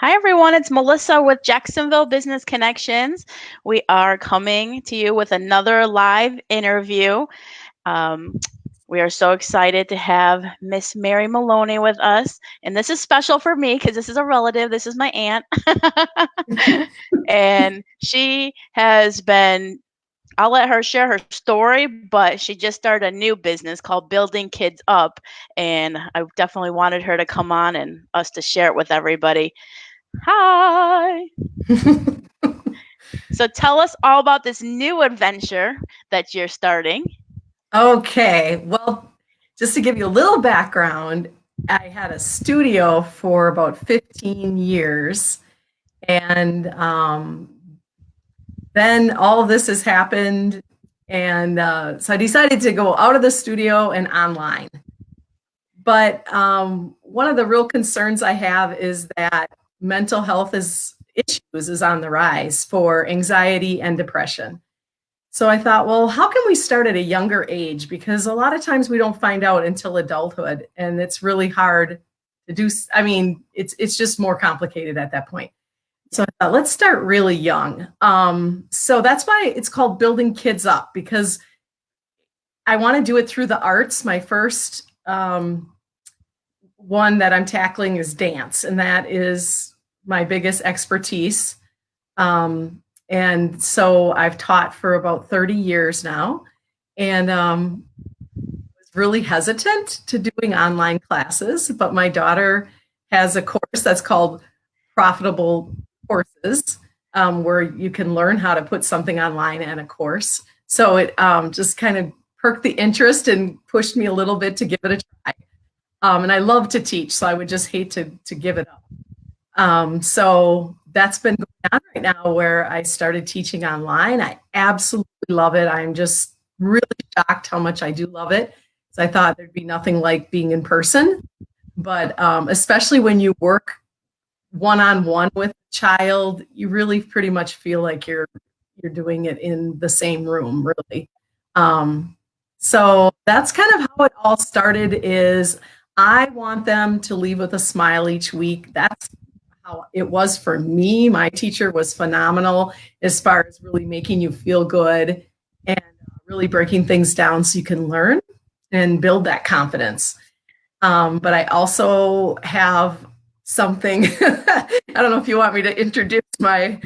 Hi, everyone. It's Melissa with Jacksonville Business Connections. We are coming to you with another live interview. Um, we are so excited to have Miss Mary Maloney with us. And this is special for me because this is a relative. This is my aunt. And she has been, I'll let her share her story, but she just started a new business called Building Kids Up. And I definitely wanted her to come on and us to share it with everybody. Hi. So tell us all about this new adventure that you're starting. Okay, well, just to give you a little background, I had a studio for about 15 years, and then all of this has happened, and so I decided to go out of the studio and online. But one of the real concerns I have is that mental health issues is on the rise for anxiety and depression. So I thought, well, how can we start at a younger age? Because a lot of times we don't find out until adulthood, and it's really hard to do. I mean, it's just more complicated at that point. So I thought, let's start really young. So that's why it's called Building Kids Up, because I want to do it through the arts. My first one that I'm tackling is dance, and that is my biggest expertise. And so I've taught for about 30 years now, and was really hesitant to doing online classes, but my daughter has a course that's called Profitable Courses, where you can learn how to put something online in a course. So it just kind of perked the interest and pushed me a little bit to give it a try. And I love to teach, so I would just hate to give it up. So that's been going on right now, where I started teaching online. I absolutely love it. I'm just really shocked how much I do love it. So I thought there'd be nothing like being in person, but especially when you work one-on-one with a child, you really pretty much feel like you're doing it in the same room, really. So that's kind of how it all started. Is I want them to leave with a smile each week. That's how it was for me. My teacher was phenomenal as far as really making you feel good and really breaking things down so you can learn and build that confidence. But I also have something, I don't know if you want me to introduce my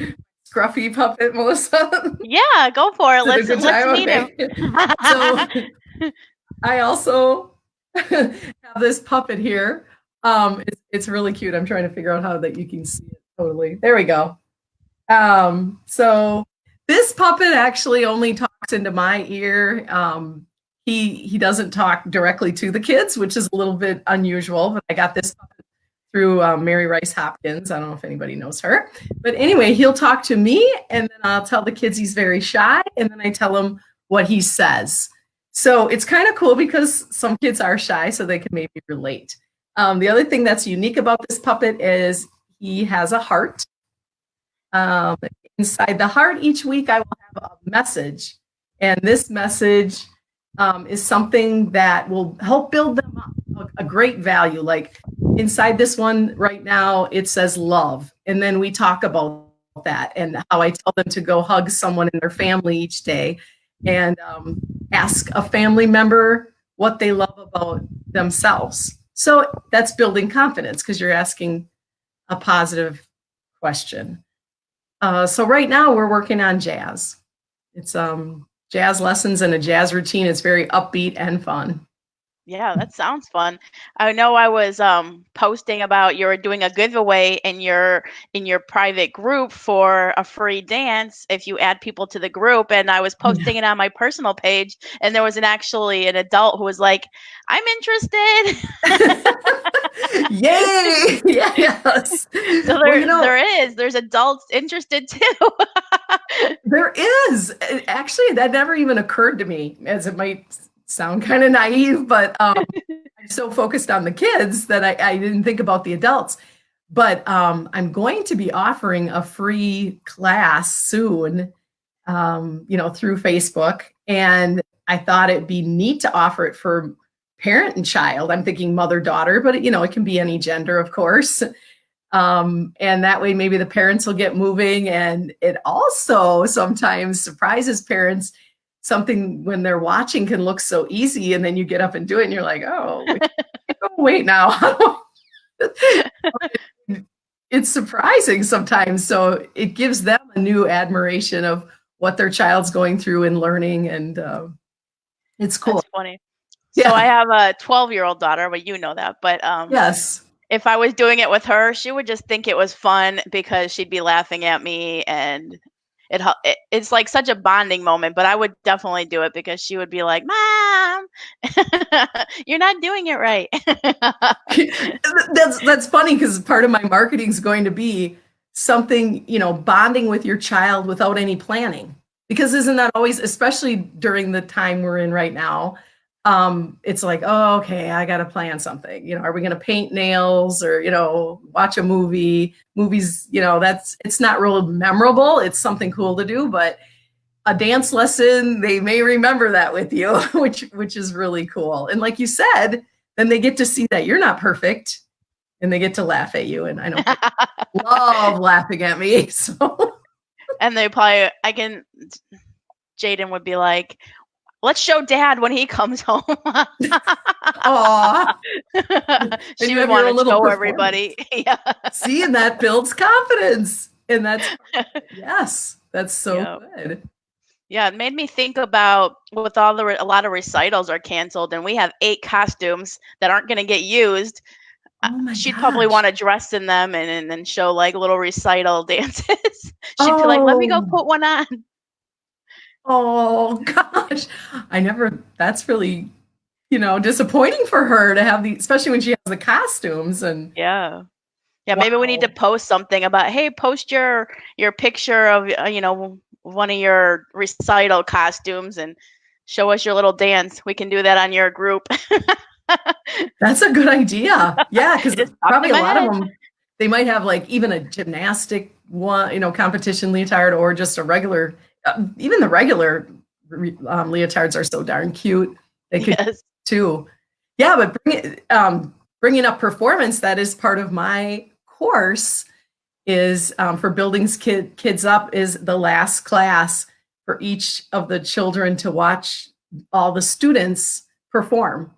scruffy puppet, Melissa. Yeah, go for it. Is it a good Let's time? meet him. Okay. So I also have this puppet here. It's really cute. I'm trying to figure out how that you can see it totally. There we go. So this puppet actually only talks into my ear. He doesn't talk directly to the kids, which is a little bit unusual. But I got this puppet through Mary Rice Hopkins. I don't know if anybody knows her, but anyway, he'll talk to me, and then I'll tell the kids he's very shy, and then I tell him what he says. So it's kind of cool because some kids are shy, so they can maybe relate. The other thing that's unique about this puppet is he has a heart. Inside the heart each week, I will have a message, and this message is something that will help build them up, a great value. Like inside this one right now, it says love, and then we talk about that and how I tell them to go hug someone in their family each day, and ask a family member what they love about themselves. So that's building confidence because you're asking a positive question. So right now we're working on jazz. It's jazz lessons and a jazz routine. It's very upbeat and fun. Yeah, that sounds fun. I know I was posting about you were doing a giveaway in your private group for a free dance if you add people to the group, and I was Yeah. posting it on my personal page, and there was actually an adult who was like, "I'm interested." Yay! Yes. So Well, there's adults interested too. there is. Actually, that never even occurred to me, as it might sound kind of naive, but I'm so focused on the kids that I didn't think about the adults. But I'm going to be offering a free class soon, through Facebook. And I thought it'd be neat to offer it for parent and child. I'm thinking mother daughter, but it can be any gender, of course. And that way maybe the parents will get moving. And it also sometimes surprises parents. Something when they're watching can look so easy, and then you get up and do it and you're like, oh, wait now. It's surprising sometimes. So it gives them a new admiration of what their child's going through and learning. And it's cool. That's funny. Yeah. So I have a 12-year-old daughter, but you know that. But Yes. if I was doing it with her, she would just think it was fun because she'd be laughing at me, and it's like such a bonding moment. But I would definitely do it because she would be like, "Mom, you're not doing it right." That's funny, because part of my marketing is going to be something, bonding with your child without any planning. Because isn't that always, especially during the time we're in right now, it's like, oh, okay, I got to plan something. Are we going to paint nails or, watch a movie? Movies, it's not real memorable. It's something cool to do, but a dance lesson, they may remember that with you, which is really cool. And like you said, then they get to see that you're not perfect, and they get to laugh at you. And I know love laughing at me. So. And Jaden would be like, let's show Dad when he comes home. Aww. She would want to show everybody. Yeah. See, and that builds confidence. And yes, that's so good. Yeah, it made me think about with a lot of recitals are canceled, and we have 8 costumes that aren't going to get used. Oh She'd probably want to dress in them and then show like little recital dances. She'd be like, let me go put one on. Oh gosh, that's really, disappointing for her to have especially when she has the costumes. And yeah, maybe we need to post something about, hey, post your picture of, one of your recital costumes and show us your little dance. We can do that on your group. That's a good idea. Yeah, because probably a lot of them, they might have like even a gymnastic one, competition leotard, or just a regular. Even the regular leotards are so darn cute. They could too. Yeah, but bringing up performance, that is part of my course. Is for building kids up, is the last class for each of the children to watch all the students perform.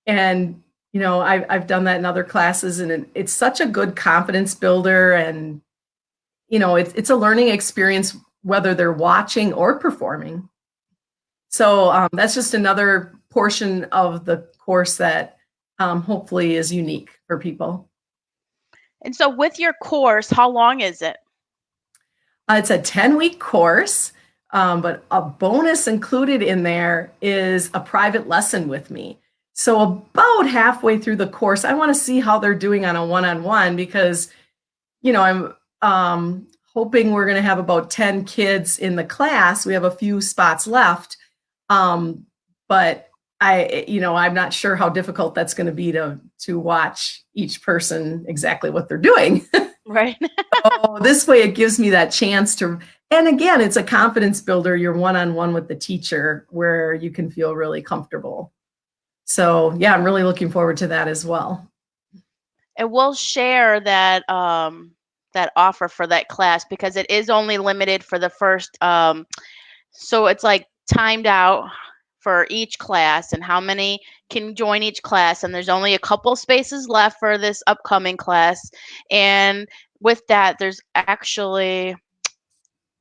And I've done that in other classes, and it's such a good confidence builder. And it's a learning experience whether they're watching or performing. So that's just another portion of the course that hopefully is unique for people. And so with your course, how long is it? It's a 10-week course, but a bonus included in there is a private lesson with me. So about halfway through the course, I want to see how they're doing on a one-on-one, because, I'm hoping we're going to have about 10 kids in the class. We have a few spots left. But I'm not sure how difficult that's going to be to watch each person exactly what they're doing. Right. So this way it gives me that chance to, and again, it's a confidence builder. You're one-on-one with the teacher where you can feel really comfortable. So yeah, I'm really looking forward to that as well. And we'll share that that offer for that class, because it is only limited for the first. So it's like timed out for each class and how many can join each class. And there's only a couple spaces left for this upcoming class. And with that, there's actually,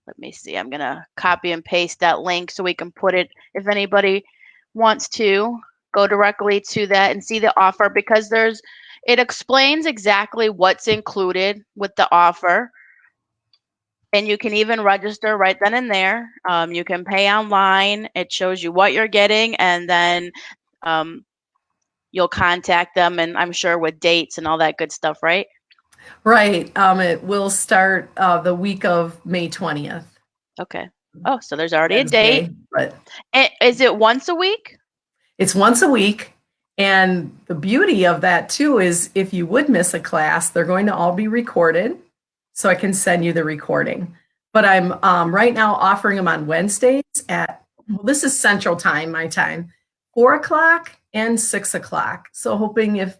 let me see, I'm going to copy and paste that link so we can put it, if anybody wants to go directly to that and see the offer, because it explains exactly what's included with the offer. And you can even register right then and there. You can pay online. It shows you what you're getting, and then you'll contact them, and I'm sure with dates and all that good stuff, right? Right. It will start the week of May 20th. Okay. Oh, so there's already Wednesday, a date. But is it once a week? It's once a week. And the beauty of that, too, is if you would miss a class, they're going to all be recorded. So I can send you the recording. But I'm right now offering them on Wednesdays this is Central Time, my time, 4 o'clock and 6 o'clock. So hoping if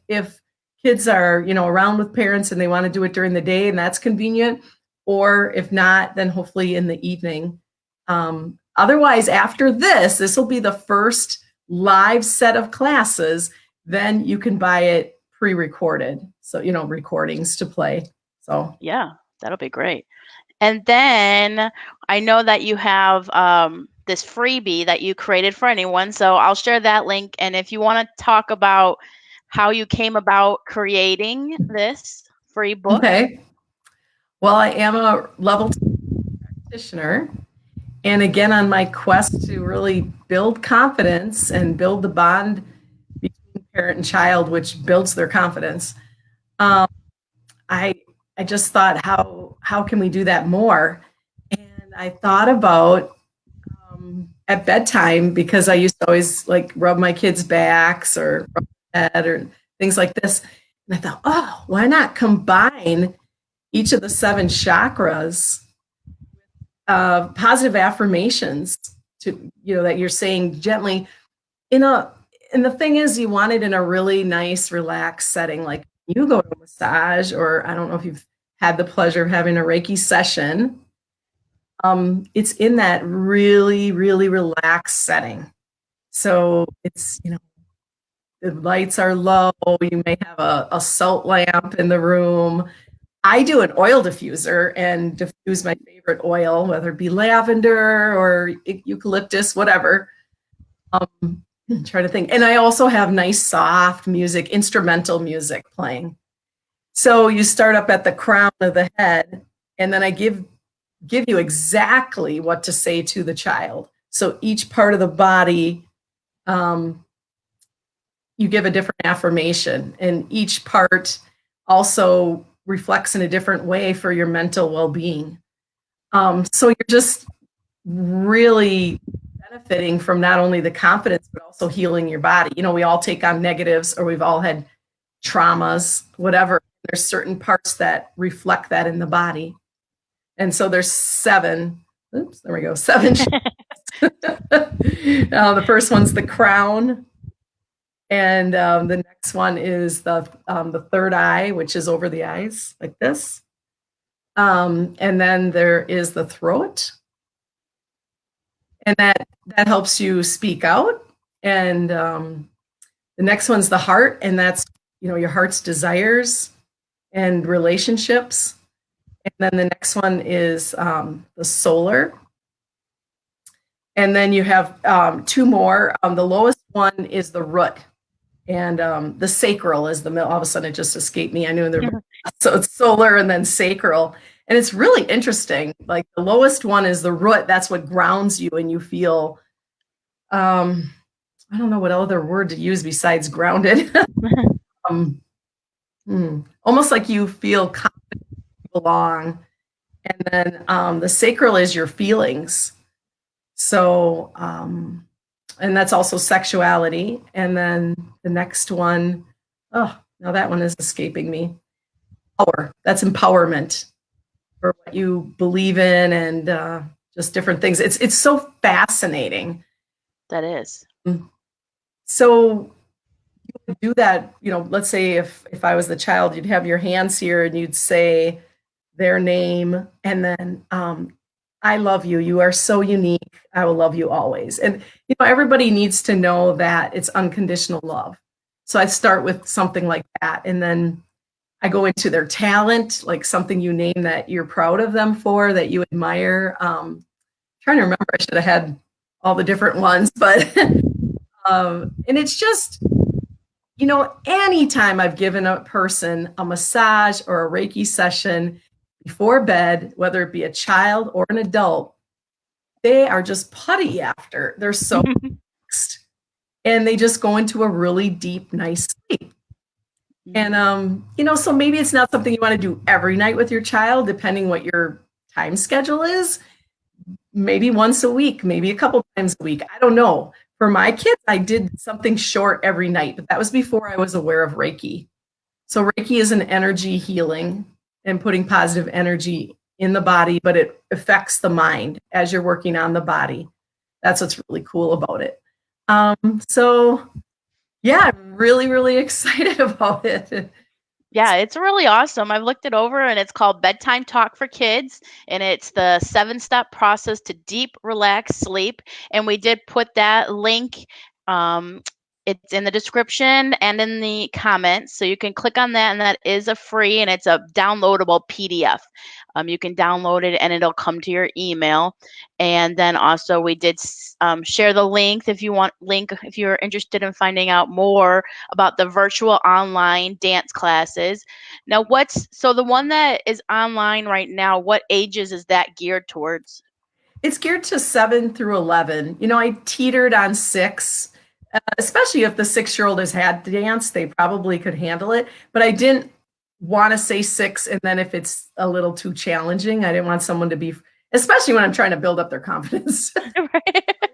kids are, around with parents and they want to do it during the day and that's convenient. Or if not, then hopefully in the evening. Otherwise, after this will be the first live set of classes. Then you can buy it pre-recorded. So, recordings to play. So, Yeah, that'll be great. And then I know that you have this freebie that you created for anyone. So I'll share that link. And if you want to talk about how you came about creating this free book. okay. Well, I am a level 2 practitioner. And again, on my quest to really build confidence and build the bond between parent and child, which builds their confidence, I just thought, how can we do that more? And I thought about at bedtime, because I used to always like rub my kids' backs or rub their head or things like this. And I thought, oh, why not combine each of the 7 chakras, positive affirmations to, that you're saying gently and the thing is, you want it in a really nice, relaxed setting. Like you go to a massage, or I don't know if you've had the pleasure of having a Reiki session. It's in that really, really relaxed setting. So it's, the lights are low. You may have a salt lamp in the room. I do an oil diffuser and diffuse my favorite oil, whether it be lavender or eucalyptus, whatever. Try to think. And I also have nice, soft music, instrumental music playing. So you start up at the crown of the head, and then I give you exactly what to say to the child. So each part of the body, you give a different affirmation, and each part also reflects in a different way for your mental well-being. So you're just really benefiting from not only the confidence, but also healing your body. We all take on negatives, or we've all had traumas, whatever. There's certain parts that reflect that in the body. And so there's 7. Oops, there we go. 7. The first one's the crown. And the next one is the third eye, which is over the eyes, like this. And then there is the throat. And that helps you speak out. And the next one's the heart, and that's, your heart's desires and relationships. And then the next one is the solar. And then you have 2 more. The lowest one is the root. And the sacral is the middle. All of a sudden, it just escaped me. I knew there. So it's solar and then sacral. And it's really interesting. Like the lowest one is the root. That's what grounds you, and you feel, I don't know what other word to use besides grounded. Almost like you feel confident, you belong. And then the sacral is your feelings. So, and that's also sexuality. And then the next one, now that one is escaping me. Power. That's empowerment for what you believe in, and just different things. It's so fascinating. That is. So you would do that, let's say if I was the child, you'd have your hands here and you'd say their name, and then I love you. You are so unique. I will love you always. And everybody needs to know that it's unconditional love. So I start with something like that, and then I go into their talent, like something you name that you're proud of them for, that you admire. Trying to remember, I should have had all the different ones, but and it's just, anytime I've given a person a massage or a Reiki session before bed, whether it be a child or an adult, they are just putty after. They're so relaxed, and they just go into a really deep, nice sleep. And, so maybe it's not something you want to do every night with your child, depending what your time schedule is. Maybe once a week, maybe a couple times a week. I don't know. For my kids, I did something short every night, but that was before I was aware of Reiki. So Reiki is an energy healing and putting positive energy in the body, but it affects the mind as you're working on the body. That's what's really cool about it. So yeah, I'm really, really excited about it. Yeah, it's really awesome. I've looked it over and it's called Bedtime Talk for Kids. And it's the 7-step process to deep, relaxed sleep. And we did put that link. Um, it's in the description and in the comments. So you can click on that, and that is a free and it's a downloadable PDF. You can download it and it'll come to your email. And then also we did share the link if you're interested in finding out more about the virtual online dance classes. Now, so the one that is online right now, what ages is that geared towards? It's geared to 7 through 11. I teetered on 6, especially if the 6-year-old has had dance, they probably could handle it. But I didn't want to say 6, and then if it's a little too challenging, I didn't want someone to be, especially when I'm trying to build up their confidence. I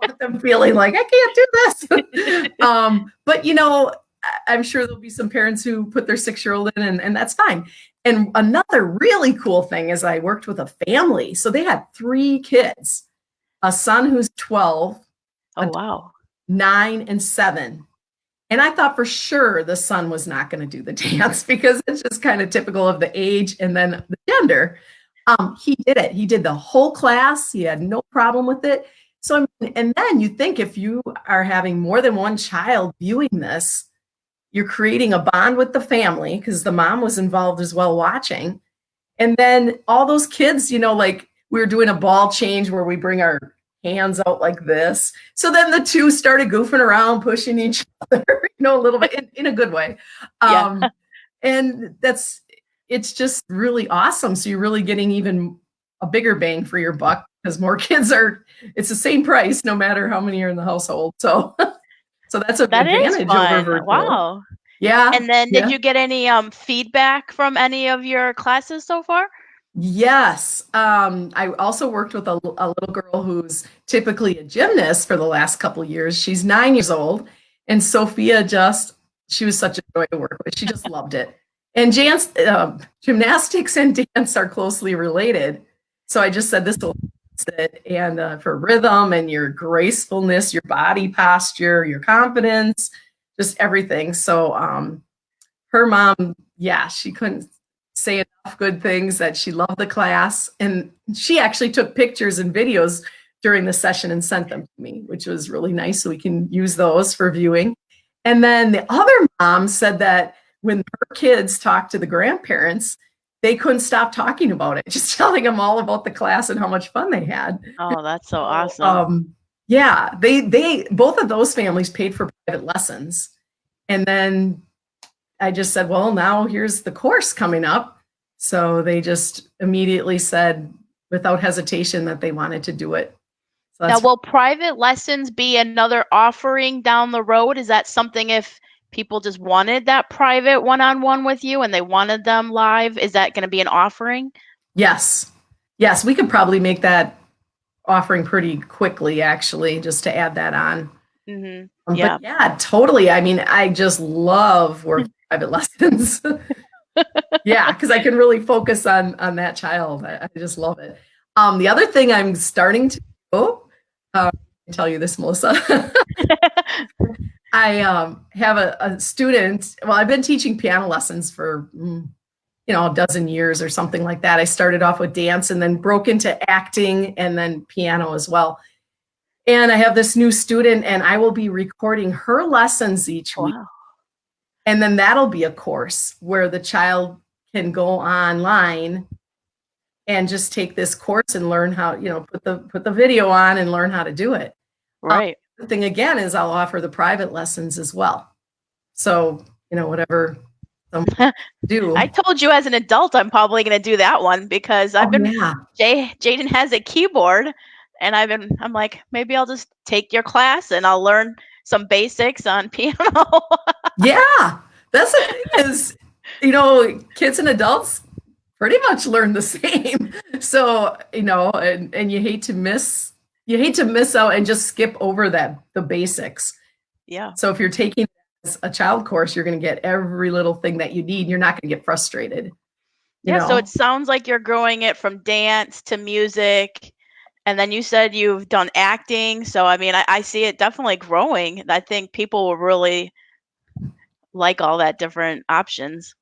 want them feeling like I can't do this. But I'm sure there'll be some parents who put their 6-year-old in, and that's fine. And another really cool thing is I worked with a family. So they had 3 kids, a son who's 12, Oh, a wow. 9 and 7. And I thought for sure the son was not going to do the dance because it's just kind of typical of the age and then the gender. He did it. He did the whole class. He had no problem with it. So, and then you think if you are having more than one child viewing this, you're creating a bond with the family because the mom was involved as well watching. And then all those kids, like we were doing a ball change where we bring our hands out like this. So then the two started goofing around, pushing each other, a little bit in a good way. Yeah. And it's just really awesome. So you're really getting even a bigger bang for your buck because more kids it's the same price no matter how many are in the household. So that's an That is advantage over fun. virtual. Wow. Yeah. And then did Yeah. you get any feedback from any of your classes so far? Yes. I also worked with a little girl who's typically a gymnast for the last couple of years. She's 9 years old. And Sophia she was such a joy to work with. She just loved it. And gymnastics and dance are closely related. So I just said this will it. And for rhythm and your gracefulness, your body posture, your confidence, just everything. So her mom, yeah, she couldn't say enough good things that she loved the class. And she actually took pictures and videos during the session and sent them to me, which was really nice. So we can use those for viewing. And then the other mom said that when her kids talked to the grandparents, they couldn't stop talking about it, just telling them all about the class and how much fun they had. Oh, that's so So, awesome. yeah, they both of those families paid for private lessons. And then I just said, well, now here's the course coming up. So they just immediately said without hesitation that they wanted to do it. So Now, that's, will private lessons be another offering down the road? Is that something if people just wanted that private one-on-one with you and they wanted them live, is that going to be an offering? yes. Yes, we could probably make that offering pretty quickly, actually, just to add that on. Yeah. But yeah, totally. I mean, I just love working private lessons. Yeah, because I can really focus on that child. I just love it. The other thing I'm starting to do, I can tell you this, Melissa. I have a student. Well, I've been teaching piano lessons for a dozen years or something like that. I started off with dance and then broke into acting and then piano as well. And I have this new student, and I will be recording her lessons each week. Wow. And then that'll be a course where the child can go online and just take this course and learn how, put the video on and learn how to do it. Right. The thing again is I'll offer the private lessons as well. So, whatever someone do. I told you as an adult I'm probably going to do that one because Oh yeah. Jaden has a keyboard and I'm like, maybe I'll just take your class and I'll learn some basics on piano. Yeah. That's the thing is, kids and adults pretty much learn the same. So, and you hate to miss out and just skip over the basics. Yeah. So if you're taking a child course, you're going to get every little thing that you need. You're not going to get frustrated. Yeah, so it sounds like you're growing it from dance to music. And then you said you've done acting. So, I mean, I see it definitely growing. I think people will really like all that different options.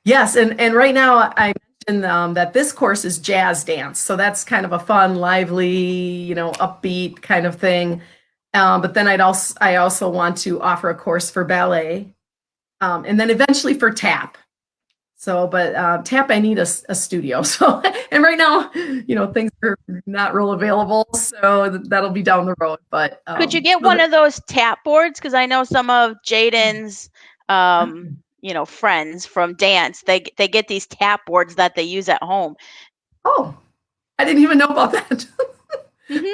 Yes, and right now I mentioned that this course is jazz dance, so that's kind of a fun, lively, upbeat kind of thing. But then I also want to offer a course for ballet, and then eventually for tap. So, but tap, I need a studio. So, and right now, things are not real available, so that'll be down the road. But Could you get one of those tap boards? Because I know some of Jaden's, friends from dance. They get these tap boards that they use at home. oh, I didn't even know about that. Hmm.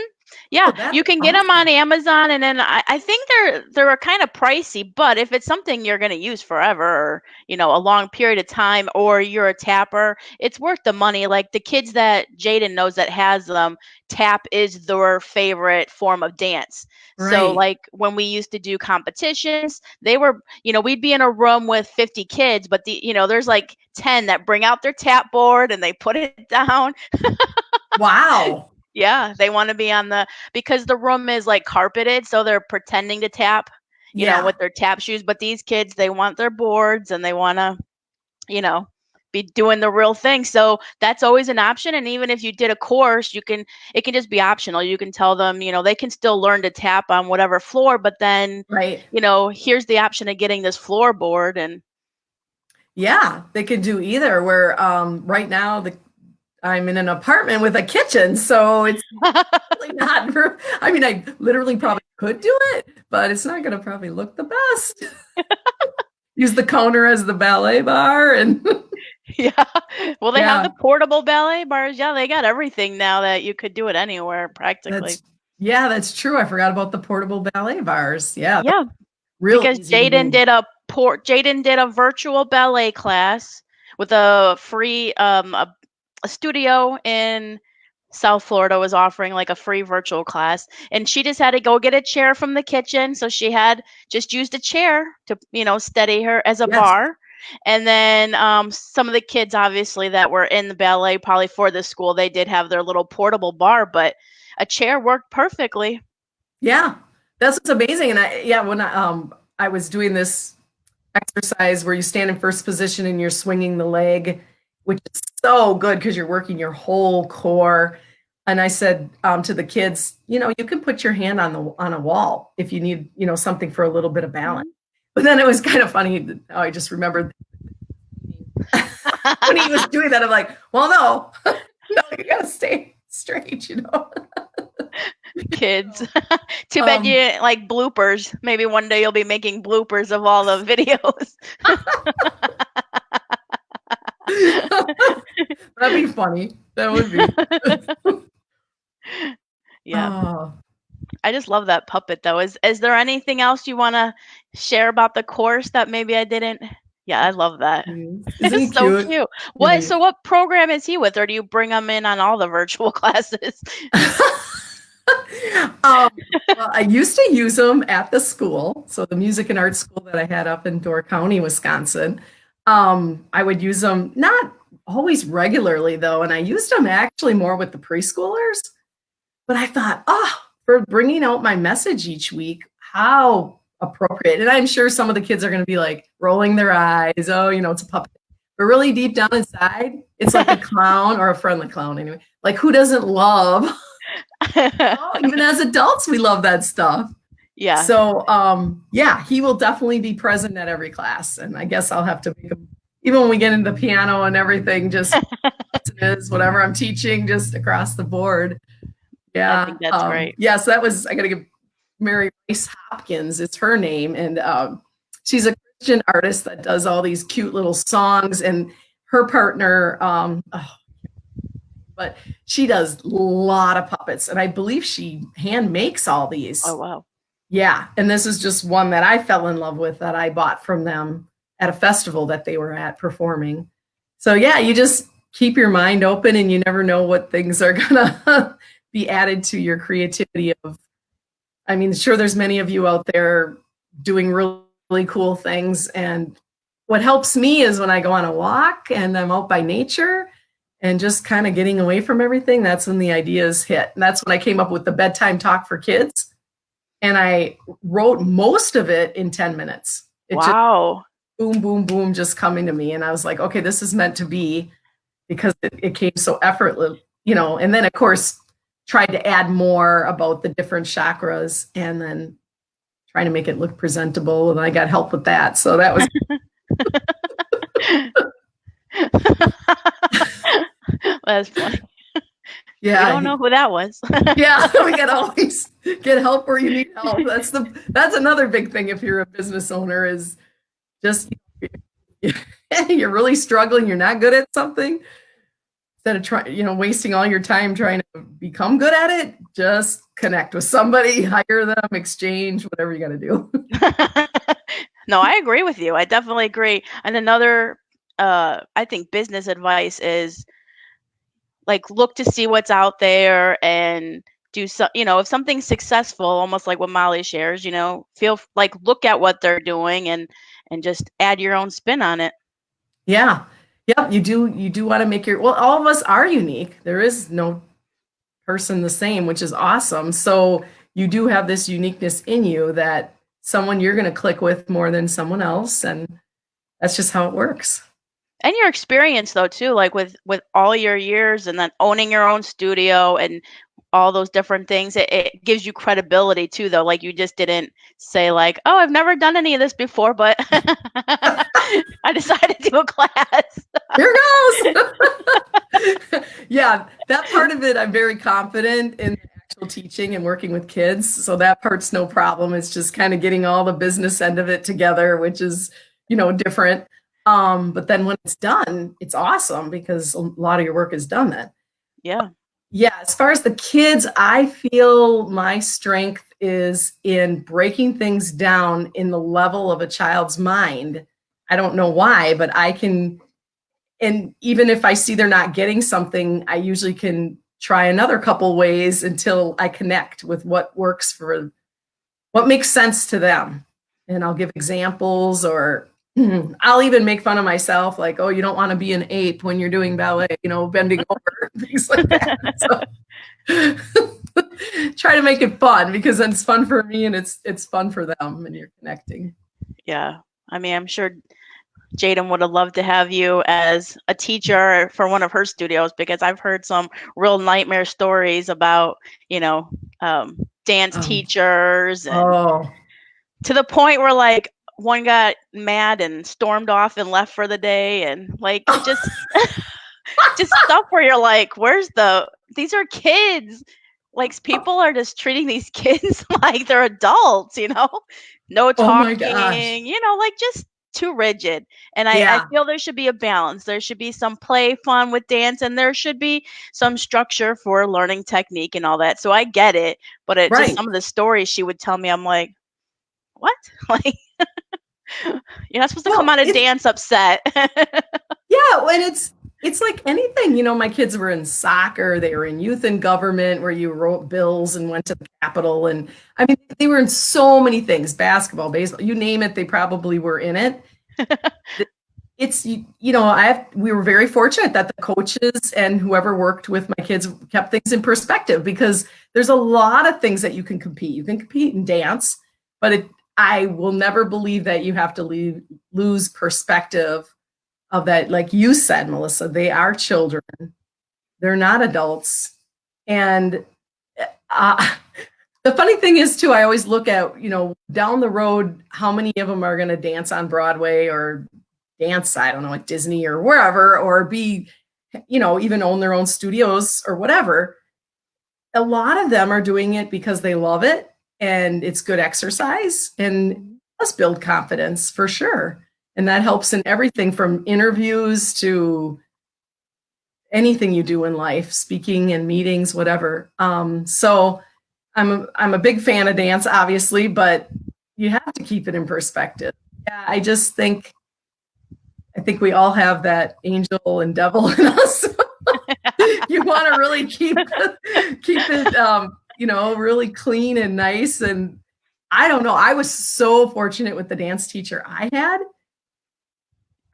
Yeah, That's you can get them on awesome. Amazon, and then I think they're kind of pricey, but if it's something you're going to use forever, or a long period of time, or you're a tapper, it's worth the money. Like the kids that Jaden knows that has them, tap is their favorite form of dance. So Right. like when we used to do competitions, they were, we'd be in a room with 50 kids, but there's like 10 that bring out their tap board and they put it down. Wow. Yeah, they wanna be on because the room is, like, carpeted, so they're pretending to tap, Yeah. with their tap shoes, but these kids, they want their boards and they wanna, you know, be doing the real thing, so that's always an option, and even if you did a course, it can just be optional. You can tell them, they can still learn to tap on whatever floor, but then, Right. here's the option of getting this floorboard and Yeah, they could do either. Where right now I'm in an apartment with a kitchen, so it's really not. I mean, I literally probably could do it, but it's not going to probably look the best. Use the counter as the ballet bar, and Yeah. Well, they have yeah, the portable ballet bars. Yeah, they got everything now that you could do it anywhere practically. that's that's true. I forgot about the portable ballet bars. Yeah, Yeah, real because easy to move. Jaden did a virtual ballet class with a free a studio in South Florida was offering like a free virtual class, and she just had to go get a chair from the kitchen, so she had just used a chair to steady her as a Yes. bar. And then some of the kids obviously that were in the ballet probably for the school, they did have their little portable bar, but a chair worked perfectly. Yeah, that's what's amazing. And when I was doing this exercise where you stand in first position and you're swinging the leg, which is so good because you're working your whole core. And I said to the kids, you can put your hand on a wall if you need, something for a little bit of balance. Mhm. But then it was kind of funny. I just remembered when he was doing that. I'm like, well, no, no, you gotta stay straight. Kids. Too bad Um, you like bloopers. Maybe one day you'll be making bloopers of all the videos. that'd be funny. That would be. Yeah. Oh, I just love that puppet though. Is there anything else you want to share about the course that maybe I didn't? Yeah, I love that. isn't he It's so cute? cute. Yeah. What program is he with, or do you bring him in on all the virtual classes? um, well, I used to use them at the school. So the music and art school that I had up in Door County, Wisconsin. I would use them not always regularly though, and I used them actually more with the preschoolers. But I thought, oh, for bringing out my message each week, how appropriate. And I'm sure some of the kids are going to be like rolling their eyes. Oh, it's a puppet. But really deep down inside, it's like a clown or a friendly clown anyway. Like who doesn't love? Oh, even as adults, we love that stuff. Yeah, So, yeah, he will definitely be present at every class. And I guess I'll have to make him, even when we get into the piano and everything, just whatever I'm teaching, just across the board. I Yeah. think that's great. Yes, that was, I got to give Mary Rice Hopkins, it's her name. And she's a Christian artist that does all these cute little songs. And her partner, but she does a lot of puppets. And I believe she hand makes all Oh these. wow. Yeah. And this is just one that I fell in love with that I bought from them at a festival that they were at performing. So, yeah, you just keep your mind open and you never know what things are going to be added to your creativity of. I mean, sure, there's many of you out there doing really, really cool things. And what helps me is when I go on a walk and I'm out by nature and just kind of getting away from everything, that's when the ideas hit. And that's when I came up with the Bedtime Talk for Kids. And I wrote most of it in 10 minutes. It just, Wow. boom, boom, boom, just coming to me. And I was like, okay, this is meant to be, because it came so effortless, and then of course tried to add more about the different chakras, and then trying to make it look presentable. And I got help with that. So that was, That's funny. We yeah. don't know who that was. Yeah, we got to always get help where you need help. That's another big thing if you're a business owner, is just you're really struggling, you're not good at something. Instead of wasting all your time trying to become good at it, just connect with somebody, hire them, exchange, whatever you got to do. No, I agree with you. I definitely agree. And another, I think business advice is like look to see what's out there and do so. If something's successful, almost like what Molly shares, feel like look at what they're doing and just add your own spin on it. Yeah. Yep. You do want to make well, all of us are unique. There is no person the same, which is awesome. So you do have this uniqueness in you that someone you're going to click with more than someone else. And that's just how it works. And your experience though too, like with all your years and then owning your own studio and all those different things, it gives you credibility too though. Like you just didn't say like, oh, I've never done any of this before, but I decided to do a class. Here goes. Yeah, that part of it, I'm very confident in actual teaching and working with kids. So that part's no problem. It's just kind of getting all the business end of it together, which is, different. But then when it's done, it's awesome because a lot of your work is done then. Yeah. Yeah, as far as the kids, I feel my strength is in breaking things down in the level of a child's mind. I don't know why, but I can, and even if I see they're not getting something, I usually can try another couple ways until I connect with what works for what makes sense to them. And I'll give examples, or I'll even make fun of myself, like, oh, you don't want to be an ape when you're doing ballet, bending over, things like that. So try to make it fun, because then it's fun for me and it's fun for them, and you're connecting. Yeah. I mean, I'm sure Jaden would have loved to have you as a teacher for one of her studios, because I've heard some real nightmare stories about, dance teachers, and to the point where like one got mad and stormed off and left for the day, and like just just stuff where you're like, these are kids. Like people are just treating these kids like they're adults, no Oh my gosh. talking, like just too rigid. And I Yeah. feel there should be a balance. There should be some play fun with dance, and there should be some structure for learning technique and all that. So I get it, but it just Right. some of the stories she would tell me, I'm like, what? Like you're not supposed to come out of dance upset. Yeah, when it's like anything, my kids were in soccer, they were in youth and government where you wrote bills and went to the Capitol. And I mean, they were in so many things, basketball, baseball, you name it, they probably were in it. It's, we were very fortunate that the coaches and whoever worked with my kids kept things in perspective, because there's a lot of things that you can compete. You can compete in dance, but I will never believe that you have to lose perspective of that. Like you said, Melissa, they are children. They're not adults. And the funny thing is too, I always look at, down the road, how many of them are going to dance on Broadway or dance, I don't know, at Disney or wherever, or be, even own their own studios or whatever. A lot of them are doing it because they love it and it's good exercise, and does build confidence for sure. And that helps in everything from interviews to anything you do in life, speaking and meetings, whatever. So I'm a big fan of dance, obviously, but you have to keep it in perspective. Yeah, I think we all have that angel and devil in us. You want to really keep it, really clean and nice. And I don't know, I was so fortunate with the dance teacher I had.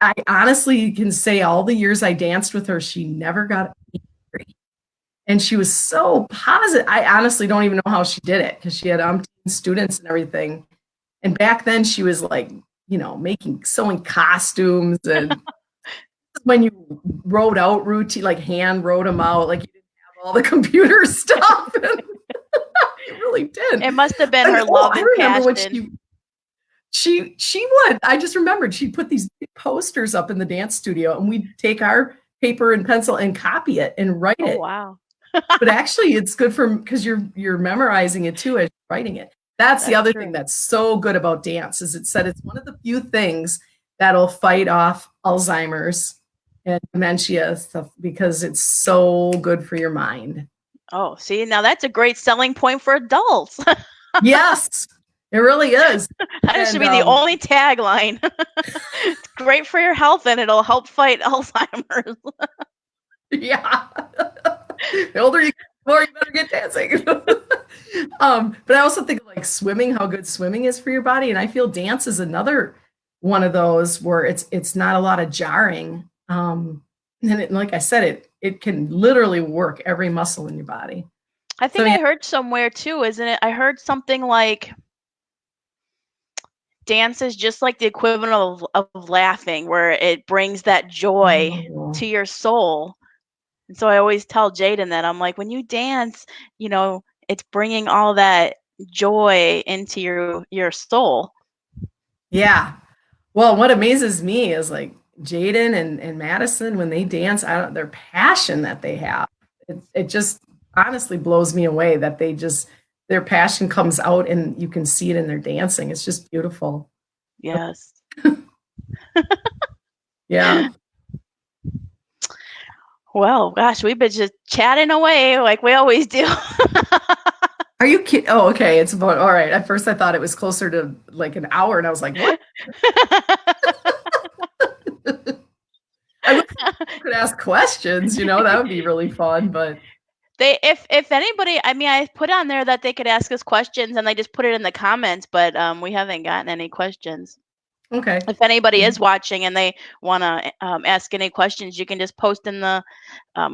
I honestly can say all the years I danced with her, she never got angry. And she was so positive. I honestly don't even know how she did it, because she had students and everything. And back then she was like sewing costumes, and when you wrote out routine, like hand wrote them out, like you didn't have all the computer stuff. You really did. It must have been And her love I and remember when passion. she would. I just remembered she'd put these big posters up in the dance studio, and we'd take our paper and pencil and copy it and write Oh, it. wow. But actually, it's good because you're memorizing it too as you're writing it. That's the That's other thing true. that's so good about dance is it said it's one of the few things that'll fight off Alzheimer's and dementia stuff because it's so good for your mind. Oh, see, now that's a great selling point for adults. Yes, it really is. That should And be the only tagline. It's great for your health and it'll help fight Alzheimer's. yeah, the older you get, the more you better get dancing. But I also think like swimming, how good swimming is for your body, and I feel dance is another one of those where it's not a lot of jarring. And like I said, it can literally work every muscle in your body. I So think yeah, I heard somewhere too, isn't it? I heard something like dance is just like the equivalent of laughing, where it brings that joy oh, to your soul. And so I always tell Jaden that I'm like, when you dance, it's bringing all that joy into your soul. yeah. Well, what amazes me is like Jaden and Madison when they dance, their passion that they have. It just honestly blows me away that their passion comes out and you can see it in their dancing. It's just beautiful. Yes. Yeah. Well, gosh, we've been just chatting away like we always do. Are you kidding? Oh, okay. It's about all right. At first, I thought it was closer to like an hour, and I was like, "What?" I wish people could ask questions. That would be really fun. But If anybody, I mean, I put on there that they could ask us questions, and they just put it in the comments, but we haven't gotten any questions. okay, If anybody is watching and they want to ask any questions, you can just post in the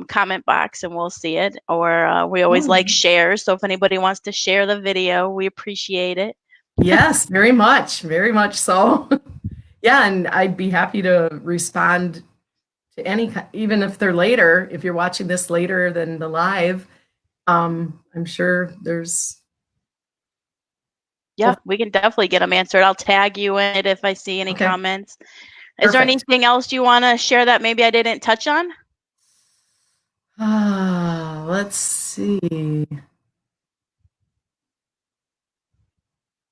comment box, and we'll see it. Or we always like oh, shares, so if anybody wants to share the video, we appreciate it. yes, very much so. Yeah, and I'd be happy to respond to even if they're later. If you're watching this later than the live, I'm sure there's. Yeah, we can definitely get them answered. I'll tag you in it if I see any Okay, comments. Is there perfect. anything else you want to share that maybe I didn't touch on? Let's see.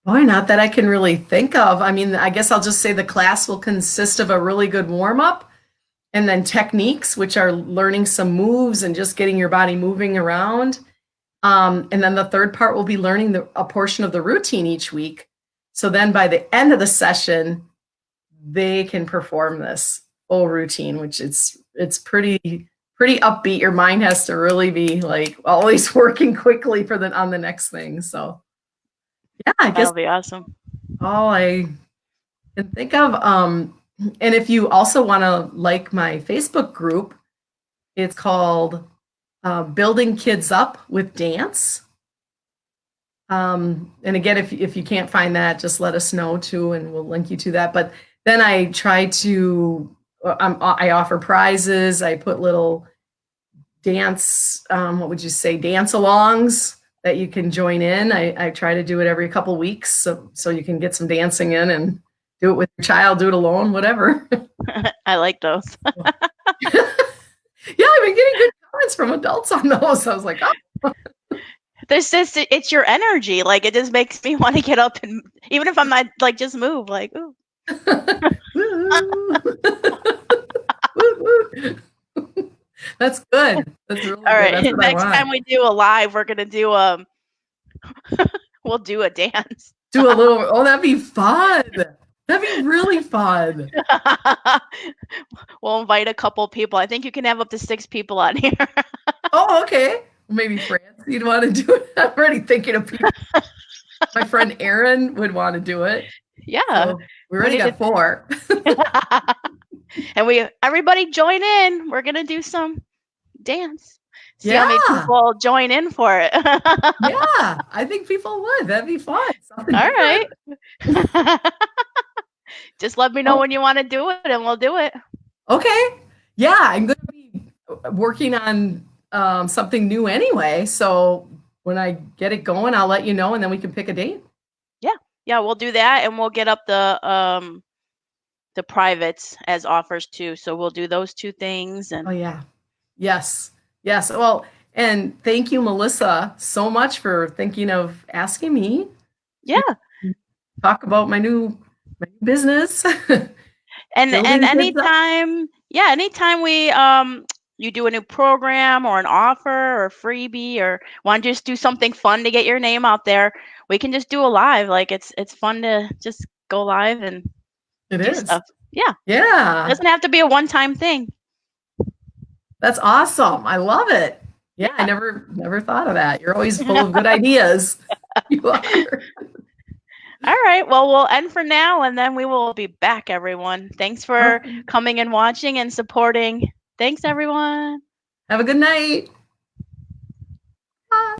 Boy, not that I can really think of. I mean, I guess I'll just say the class will consist of a really good warm up and then techniques, which are learning some moves and just getting your body moving around. And then the third part will be learning a portion of the routine each week. So then by the end of the session, they can perform this full routine, which it's pretty upbeat. Your mind has to really be like always working quickly on the next thing. So yeah, I guess That'll be awesome. all I can think of. And if you also want to like my Facebook group, it's called Building Kids Up with Dance. And again, if you can't find that, just let us know too, and we'll link you to that. But then I try to, I offer prizes. I put little dance, what would you say, dance alongs that you can join in. I try to do it every couple weeks so you can get some dancing in and do it with your child, do it alone, whatever. I like those. Yeah, I've been getting good comments from adults on those. I was like, oh. It's your energy. Like, it just makes me want to get up and, even if I'm not, like, just move, like, ooh. That's good. That's really All good. That's right. what I Next want. time we do a live, we're gonna do we'll do a dance. Do a little. Oh, that'd be fun. That'd be really fun. We'll invite a couple people. I think you can have up to 6 people on here. Oh, okay. Maybe France, you'd want to do it. I'm already thinking of people. My friend Aaron would want to do it. Yeah. So we already got 4. And everybody join in. We're gonna do some dance. See how many Yeah. people join in for it. Yeah. I think people would. That'd be fun. Something All different. right. Just let me know Oh, when you want to do it and we'll do it. okay. Yeah, I'm going to be working on something new anyway. So when I get it going, I'll let you know and then we can pick a date. Yeah. Yeah, we'll do that and we'll get up the privates as offers too. So we'll do those two things Oh, and yeah. Yes. Yes. Well, and thank you, Melissa, so much for thinking of asking me to yeah. talk about my new business, And building kids up. anytime we you do a new program or an offer or a freebie or want to just do something fun to get your name out there, we can just do a live. Like it's fun to just go live and It do is. stuff. Yeah. Yeah. Doesn't have to be a one-time thing. That's awesome. I love it. Yeah, I Yeah. never thought of that. You're always full of good ideas. You are. All right. Well, we'll end for now and then we will be back, everyone. Thanks for Okay. coming and watching and supporting. Thanks, everyone. Have a good night.